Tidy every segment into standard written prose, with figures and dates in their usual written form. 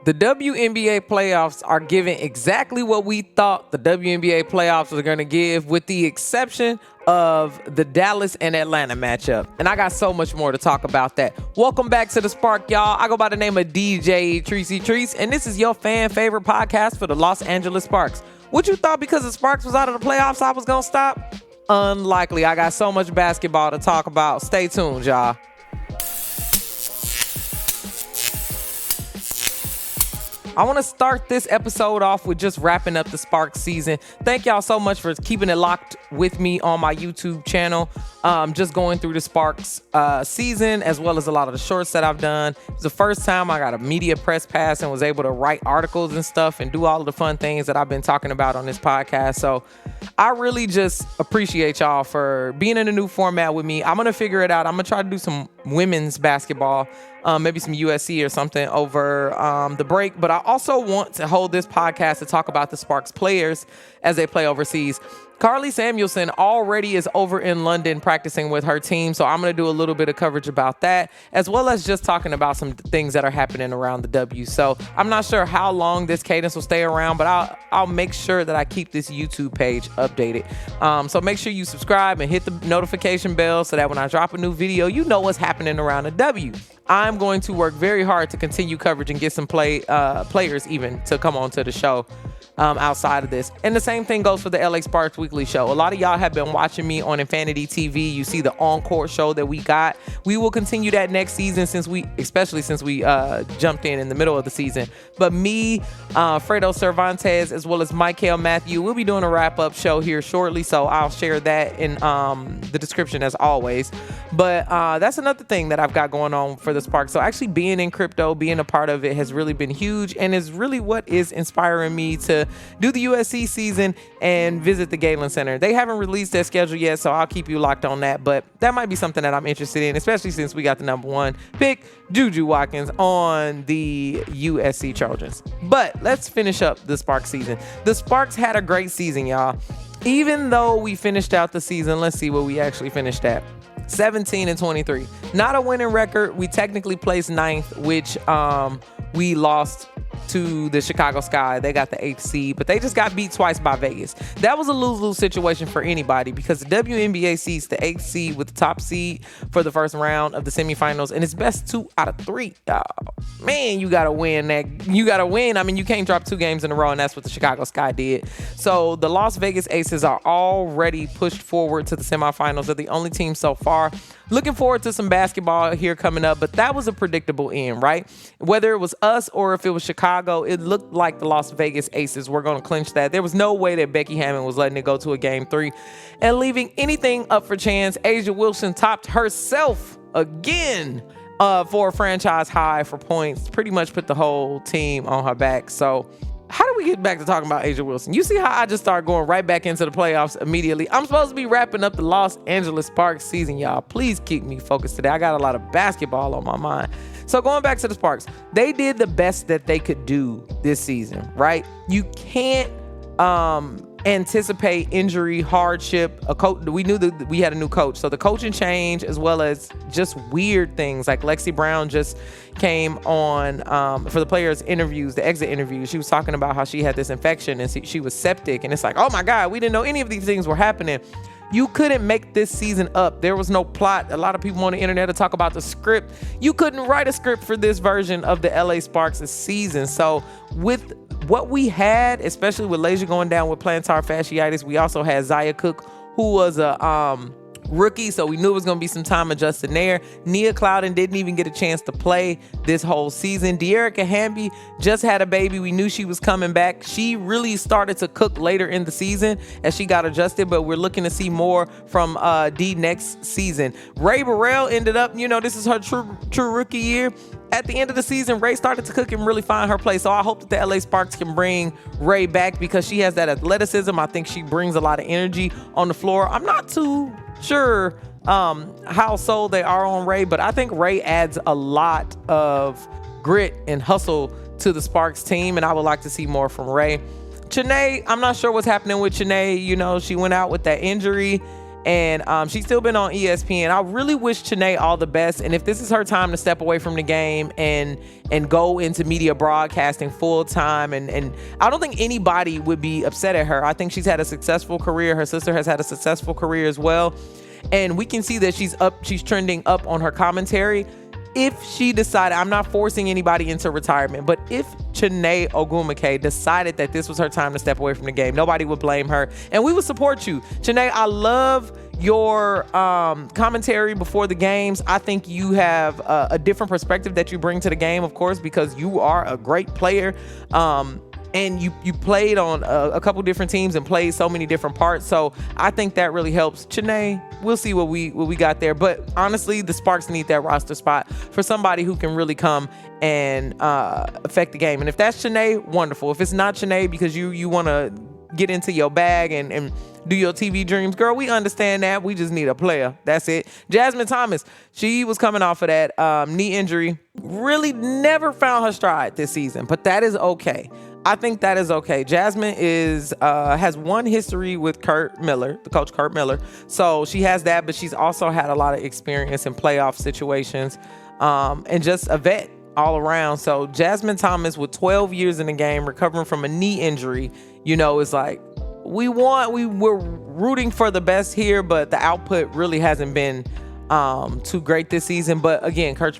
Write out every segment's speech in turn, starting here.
The WNBA playoffs are giving exactly what we thought the WNBA playoffs were going to give, with the exception of the Dallas and Atlanta matchup. And I got so much more to talk about that. Welcome back to The Spark, y'all. I go by the name of DJ Trice, and this is your fan favorite podcast for the Los Angeles Sparks. What you thought because the Sparks was out of the playoffs I was going to stop? Unlikely. I got so much basketball to talk about. Stay tuned, y'all. I want to start this episode off with just wrapping up the Sparks season. Thank y'all so much for keeping it locked with me on my YouTube channel. Just going through the Sparks season, as well as a lot of the shorts that I've done. It's the first time I got a media press pass and was able to write articles and stuff and do all of the fun things that I've been talking about on this podcast. So I really just appreciate y'all for being in a new format with me. I'm going to figure it out. I'm going to try to do some women's basketball, maybe some USC or something over the break. But I also want to hold this podcast to talk about the Sparks players as they play overseas. Carly Samuelson already is over in London practicing with her team, so I'm going to do a little bit of coverage about that, as well as just talking about some things that are happening around the W. So I'm not sure how long this cadence will stay around, but I'll make sure that I keep this YouTube page updated. So make sure you subscribe and hit the notification bell so that when I drop a new video, you know what's happening around the W. I'm going to work very hard to continue coverage and get some players even to come on to the show outside of this. And the same thing goes for the LA Sparks Weekly Show. A lot of y'all have been watching me on Infinity TV. You see the on-court show that we got. We will continue that next season especially since we jumped in the middle of the season. But me, Fredo Cervantes, as well as Michael Matthew, we'll be doing a wrap-up show here shortly, so I'll share that in the description as always. But that's another thing that I've got going on for the Sparks. So actually being in crypto, being a part of it has really been huge, and is really what is inspiring me to do the USC season and visit the Galen Center. They haven't released their schedule yet, so I'll keep you locked on that. But that might be something that I'm interested in, especially since we got the number one pick, Juju Watkins, on the USC Trojans. But let's finish up the Sparks season. The Sparks had a great season, y'all. Even though we finished out the season, let's see what we actually finished at. 17-23. Not a winning record. We technically placed 9th, which we lost to the Chicago Sky. They got the 8th seed, but they just got beat twice by Vegas. That was a lose-lose situation for anybody, because the WNBA seeds the 8th seed with the top seed for the first round of the semifinals, and it's best 2 out of 3. Man, you gotta win that. You gotta win. I mean, you can't drop 2 games in a row, and that's what the Chicago Sky did. So the Las Vegas Aces are already pushed forward to the semifinals. They're the only team so far. Looking forward to some basketball here coming up, but that was a predictable end, right? Whether it was us or if it was Chicago, it looked like the Las Vegas Aces were going to clinch that. There was no way that Becky Hammon was letting it go to a game 3 and leaving anything up for chance. A'ja Wilson topped herself again for a franchise high for points. Pretty much put the whole team on her back. So how do we get back to talking about A'ja Wilson? You see how I just started going right back into the playoffs immediately? I'm supposed to be wrapping up the Los Angeles Sparks season, y'all. Please keep me focused today. I got a lot of basketball on my mind. So going back to the Sparks, they did the best that they could do this season, right? You can't anticipate injury, hardship. We knew that we had a new coach, so the coaching change, as well as just weird things like Lexi Brown just came on for the players' interviews, the exit interviews. She was talking about how she had this infection and she was septic, and it's like, oh my God, we didn't know any of these things were happening. You couldn't make this season up. There was no plot. A lot of people on the internet to talk about the script. You couldn't write a script for this version of the LA Sparks season. So with what we had, especially with Laysia going down with plantar fasciitis, we also had Zaya Cook, who was a rookie, so we knew it was going to be some time adjusting there. Nia Clouden didn't even get a chance to play this whole season. De'Erica Hamby just had a baby. We knew she was coming back. She really started to cook later in the season as she got adjusted, but we're looking to see more from D next season. Ray Burrell ended up, this is her true rookie year. At the end of the season, Ray started to cook and really find her place. So I hope that the LA Sparks can bring Ray back, because she has that athleticism. I think she brings a lot of energy on the floor. I'm not too sure how sold they are on Ray, but I think Ray adds a lot of grit and hustle to the Sparks team, and I would like to see more from Ray. Chanae, I'm not sure what's happening with Chanae. She went out with that injury, And she's still been on ESPN. I really wish Chanae all the best. And if this is her time to step away from the game and go into media broadcasting full time, and I don't think anybody would be upset at her. I think she's had a successful career. Her sister has had a successful career as well. And we can see that she's trending up on her commentary. If she decided, I'm not forcing anybody into retirement, but if Chanae Ogwumike decided that this was her time to step away from the game, nobody would blame her, and we would support you. Chanae, I love your commentary before the games. I think you have a different perspective that you bring to the game, of course, because you are a great player. And you played on a couple different teams and played so many different parts. So I think that really helps. Chanae, we'll see what we got there. But honestly, the Sparks need that roster spot for somebody who can really come and affect the game. And if that's Chanae, wonderful. If it's not Chanae because you want to get into your bag and do your TV dreams, girl, we understand that. We just need a player. That's it. Jasmine Thomas, she was coming off of that knee injury. Really never found her stride this season, but that is okay. I think that is okay. Jasmine has one history with Kurt Miller, the coach Kurt Miller. So she has that, but she's also had a lot of experience in playoff situations and just a vet all around. So Jasmine Thomas with 12 years in the game, recovering from a knee injury, is like, we're rooting for the best here, but the output really hasn't been too great this season. But again, Coach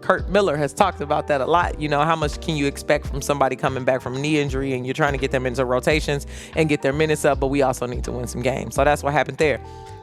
Kurt Miller has talked about that a lot. How much can you expect from somebody coming back from a knee injury, and you're trying to get them into rotations and get their minutes up, but we also need to win some games. So that's what happened there.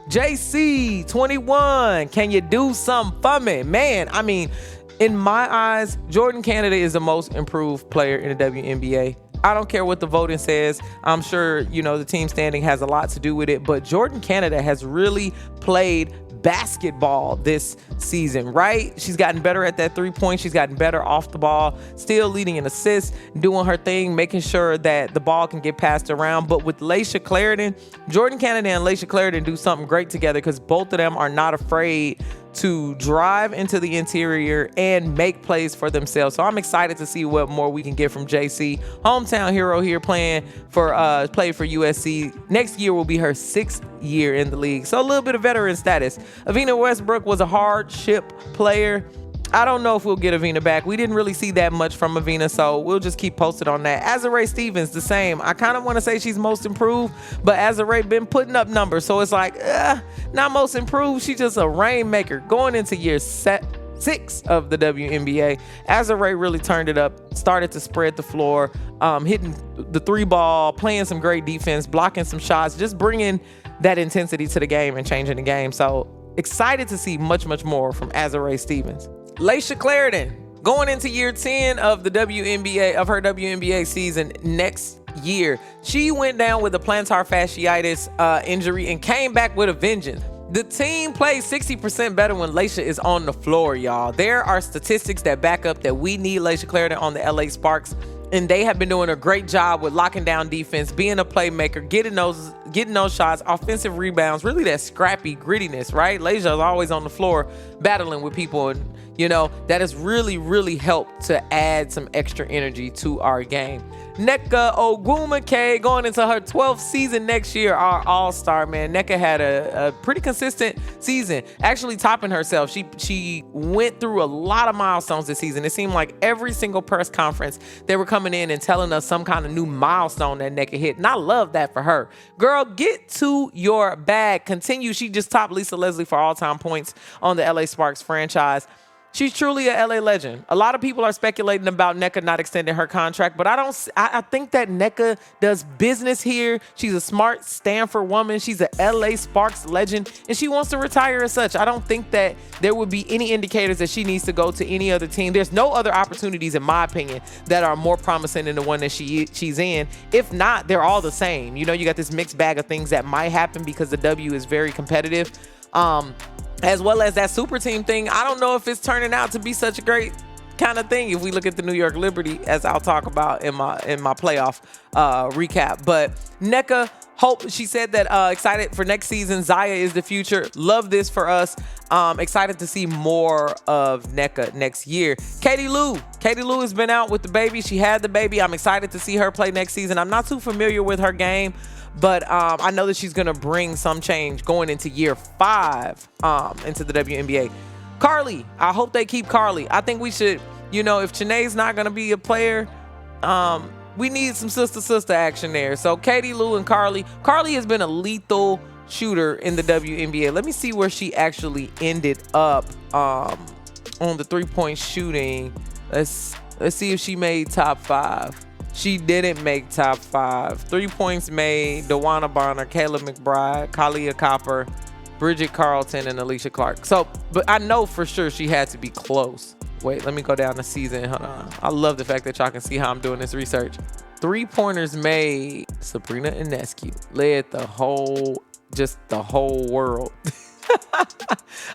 JC 21, can you do something for me? Man, I mean, in my eyes, Jordan Canada is the most improved player in the WNBA. I don't care what the voting says. I'm sure, the team standing has a lot to do with it, but Jordan Canada has really played basketball this season, right? She's gotten better at that 3-point. She's gotten better off the ball, still leading in assists, doing her thing, making sure that the ball can get passed around. But with Laisha Clarendon, Jordan Canada and Laisha Clarendon do something great together because both of them are not afraid to drive into the interior and make plays for themselves. So I'm excited to see what more we can get from JC. Hometown hero here played for USC. Next year will be her 6th year in the league. So a little bit of veteran status. Avina Westbrook was a hardship player. I don't know if we'll get Avina back. We didn't really see that much from Avina, so we'll just keep posted on that. Azarae Stevens, the same. I kind of want to say she's most improved, but Azarae been putting up numbers, so it's like, not most improved. She's just a rainmaker. Going into year 6 of the WNBA, Azarae really turned it up, started to spread the floor, hitting the 3-ball, playing some great defense, blocking some shots, just bringing that intensity to the game and changing the game. So excited to see much, much more from Azarae Stevens. Laisha Clarendon, going into year 10 of her WNBA season next year. She went down with a plantar fasciitis injury and came back with a vengeance. The team plays 60% better when Laisha is on the floor, y'all. There are statistics that back up that we need Laisha Clarendon on the LA Sparks, and they have been doing a great job with locking down defense, being a playmaker, getting those shots, offensive rebounds, really that scrappy grittiness, right? Laisha is always on the floor battling with people, and that has really, really helped to add some extra energy to our game. Nneka Ogwumike going into her 12th season next year, our all-star, man. Nneka had a pretty consistent season, actually topping herself. She went through a lot of milestones this season. It seemed like every single press conference, they were coming in and telling us some kind of new milestone that Nneka hit, and I love that for her. Girl, get to your bag. Continue. She just topped Lisa Leslie for all-time points on the LA Sparks franchise. She's truly a LA legend. A lot of people are speculating about Nneka not extending her contract, but I think that Nneka does business here. She's a smart Stanford woman. She's a LA Sparks legend, and she wants to retire as such. I don't think that there would be any indicators that she needs to go to any other team. There's no other opportunities, in my opinion, that are more promising than the one that she's in. If not, they're all the same. You got this mixed bag of things that might happen because the W is very competitive. As well as that super team thing, I don't know if it's turning out to be such a great kind of thing if we look at the New York Liberty, as I'll talk about in my playoff recap. But Nneka Hope, she said that excited for next season. Zaya is the future. Love this for us. Excited to see more of Nneka next year. Katie Lou has been out with the baby. She had the baby. I'm excited to see her play next season. I'm not too familiar with her game, but I know that she's going to bring some change going into year 5 into the WNBA. Carly, I hope they keep Carly. I think we should, if Chanae's not going to be a player, we need some sister action there. So Katie Lou and Carly. Carly has been a lethal shooter in the WNBA. Let me see where she actually ended up on the 3-point shooting. Let's see if she made top 5. She didn't make top 5. 3 points made: Dawana Bonner, Kayla McBride, Kalia Copper, Bridget Carlton, and Alicia Clark. So, but I know for sure she had to be close. Wait, let me go down the season. Hold on. I love the fact that y'all can see how I'm doing this research. 3-pointers made: Sabrina Ionescu led the whole world.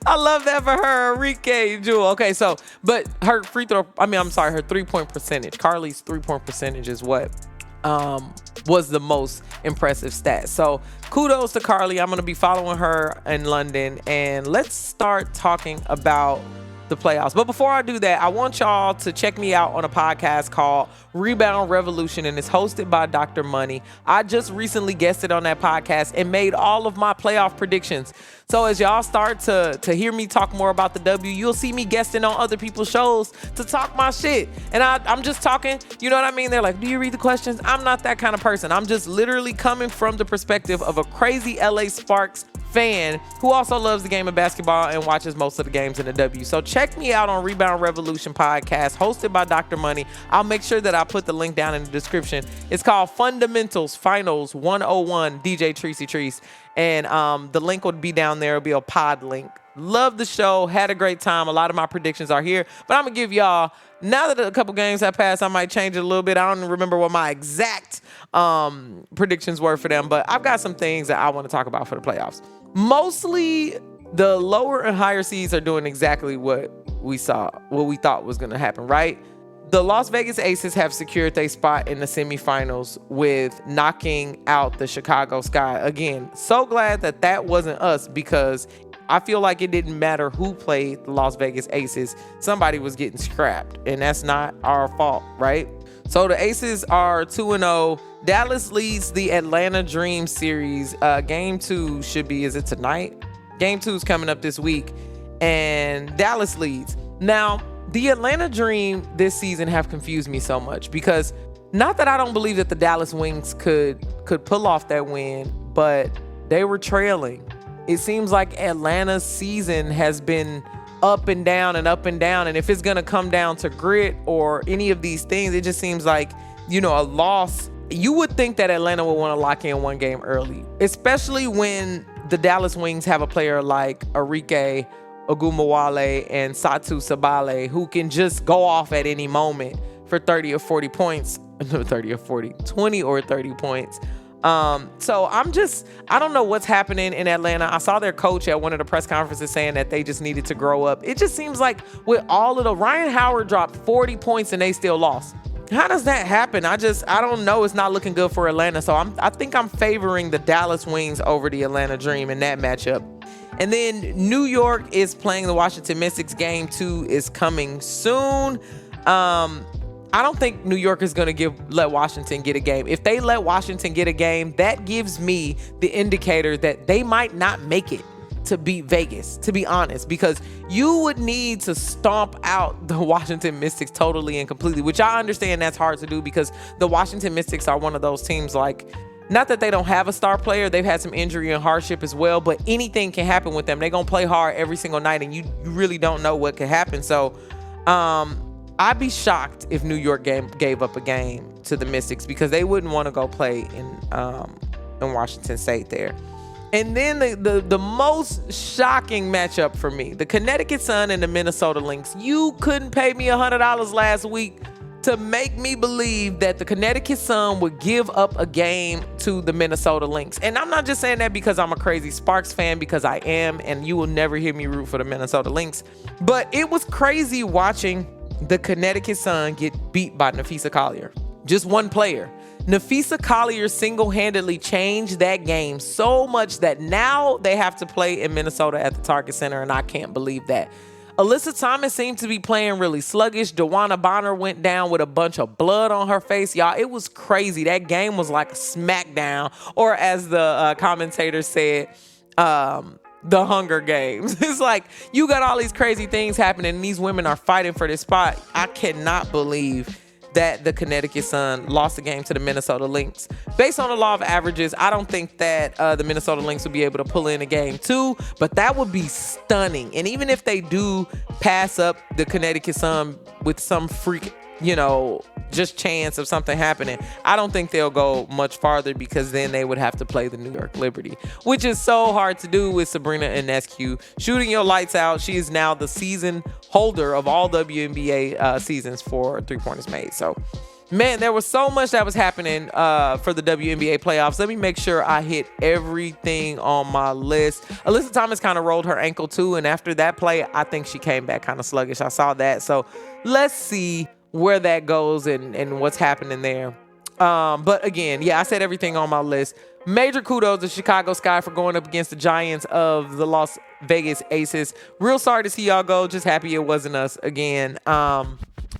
I love that for her. Enrique Jewel. Okay, so, but her her 3-point percentage. Carly's 3-point percentage is what was the most impressive stat. So kudos to Carly. I'm going to be following her in London, and let's start talking about the playoffs. But before I do that, I want y'all to check me out on a podcast called Rebound Revolution, and it's hosted by Dr. Money. I just recently guested on that podcast and made all of my playoff predictions. So as y'all start to hear me talk more about the W, you'll see me guesting on other people's shows to talk my shit. And I'm just talking, you know what I mean? They're like, do you read the questions? I'm not that kind of person. I'm just literally coming from the perspective of a crazy LA Sparks fan who also loves the game of basketball and watches most of the games in the W. So check me out on Rebound Revolution podcast, hosted by Dr. Money. I'll make sure that I put the link down in the description. It's called Fun-damentals Finals 101 DJ Trice. And the link would be down there. It'll be a pod link. Love the show. Had a great time. A lot of my predictions are here. But I'm going to give y'all, now that a couple games have passed, I might change it a little bit. I don't remember what my exact predictions were for them. But I've got some things that I want to talk about for the playoffs. Mostly the lower and higher seeds are doing exactly what we thought was going to happen, right? The Las Vegas Aces have secured their spot in the semifinals with knocking out the Chicago Sky. Again, so glad that wasn't us, because I feel like it didn't matter who played the Las Vegas Aces. Somebody was getting scrapped, and that's not our fault, right? So the Aces are 2-0. Dallas leads the Atlanta Dream series. Game 2 should be, is it tonight? Game 2 is coming up this week, and Dallas leads. Now, the Atlanta Dream this season have confused me so much, because not that I don't believe that the Dallas Wings could pull off that win, but they were trailing. It seems like Atlanta's season has been up and down and up and down. And if it's going to come down to grit or any of these things, it just seems like, a loss. You would think that Atlanta would want to lock in one game early, especially when the Dallas Wings have a player like Enrique Ogumawale and Satu Sabale, who can just go off at any moment for 30 or 40 points. No, 30 or 40, 20 or 30 points. So I don't know what's happening in Atlanta. I saw their coach at one of the press conferences saying that they just needed to grow up. It just seems like with all of the, Ryan Howard dropped 40 points and they still lost. How does that happen? I don't know. It's not looking good for Atlanta. So I think I'm favoring the Dallas Wings over the Atlanta Dream in that matchup. And then New York is playing the Washington Mystics. Game 2 is coming soon. I don't think New York is going to let Washington get a game. If they let Washington get a game, that gives me the indicator that they might not make it to beat Vegas, to be honest, because you would need to stomp out the Washington Mystics totally and completely, which I understand that's hard to do, because the Washington Mystics are one of those teams, like, not that they don't have a star player. They've had some injury and hardship as well, but anything can happen with them. They're going to play hard every single night, and you really don't know what could happen. So I'd be shocked if New York gave up a game to the Mystics, because they wouldn't want to go play in Washington State there. And then the most shocking matchup for me, the Connecticut Sun and the Minnesota Lynx. You couldn't pay me $100 last week to make me believe that the Connecticut Sun would give up a game to the Minnesota Lynx. And I'm not just saying that because I'm a crazy Sparks fan, because I am, and you will never hear me root for the Minnesota Lynx. But it was crazy watching the Connecticut Sun get beat by Napheesa Collier. Just one player. Napheesa Collier single-handedly changed that game so much that now they have to play in Minnesota at the Target Center, and I can't believe that. Alyssa Thomas seemed to be playing really sluggish. DeWanna Bonner went down with a bunch of blood on her face. Y'all, it was crazy. That game was like a smackdown, or as the commentator said, the Hunger Games. It's like you got all these crazy things happening, and these women are fighting for this spot. I cannot believe that the Connecticut Sun lost the game to the Minnesota Lynx. Based on the law of averages, I don't think that the Minnesota Lynx will be able to pull in a game too, but that would be stunning. And even if they do pass up the Connecticut Sun with some freak, just chance of something happening, I don't think they'll go much farther, because then they would have to play the New York Liberty, which is so hard to do with Sabrina Ionescu shooting your lights out. She is now the season holder of all WNBA seasons for three-pointers made. So, man, there was so much that was happening for the WNBA playoffs. Let me make sure I hit everything on my list. Alyssa Thomas kind of rolled her ankle too, and after that play, I think she came back kind of sluggish. I saw that. So let's see where that goes and what's happening there. But again, yeah, I said everything on my list. Major kudos to Chicago Sky for going up against the Giants of the Las Vegas Aces. Real sorry to see y'all go. Just happy it wasn't us again.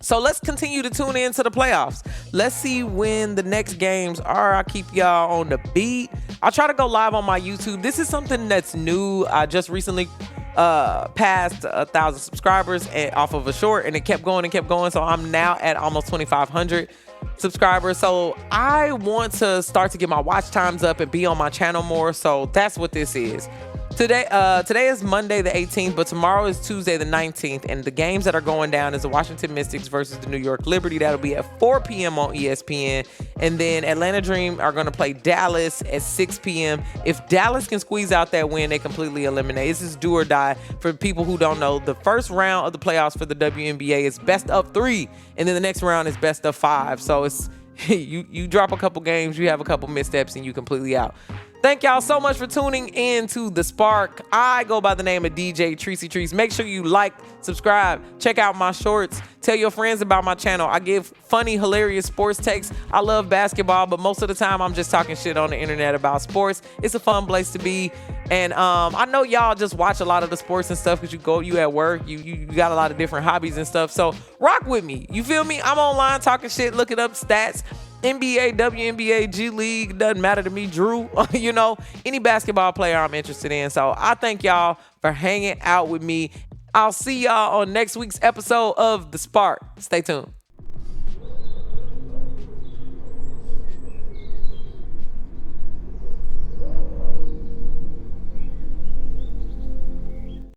So let's continue to tune in to the playoffs. Let's see when the next games are. I'll keep y'all on the beat. I'll try to go live on my YouTube. This is something that's new. I just recently passed 1,000 subscribers off of a short, and it kept going and kept going. So I'm now at almost 2,500 subscribers. So I want to start to get my watch times up and be on my channel more. So that's what this is. Today is Monday the 18th, but tomorrow is Tuesday the 19th, and the games that are going down is the Washington Mystics versus the New York Liberty. That'll be at 4 p.m. on ESPN, and then Atlanta Dream are going to play Dallas at 6 p.m. If Dallas can squeeze out that win, they completely eliminate. This is do or die. For people who don't know, the first round of the playoffs for the WNBA is best of 3, and then the next round is best of 5. So it's you drop a couple games, you have a couple missteps, and you completely out. Thank y'all so much for tuning in to The Spark. I go by the name of DJ Tricey Trice. Make sure you like, subscribe, check out my shorts, tell your friends about my channel. I give funny, hilarious sports takes. I love basketball, but most of the time I'm just talking shit on the internet about sports. It's a fun place to be. And I know y'all just watch a lot of the sports and stuff because you at work, you got a lot of different hobbies and stuff. So rock with me. You feel me? I'm online talking shit, looking up stats. NBA, WNBA, G League, doesn't matter to me. Drew, any basketball player I'm interested in. So I thank y'all for hanging out with me. I'll see y'all on next week's episode of The Spark. Stay tuned.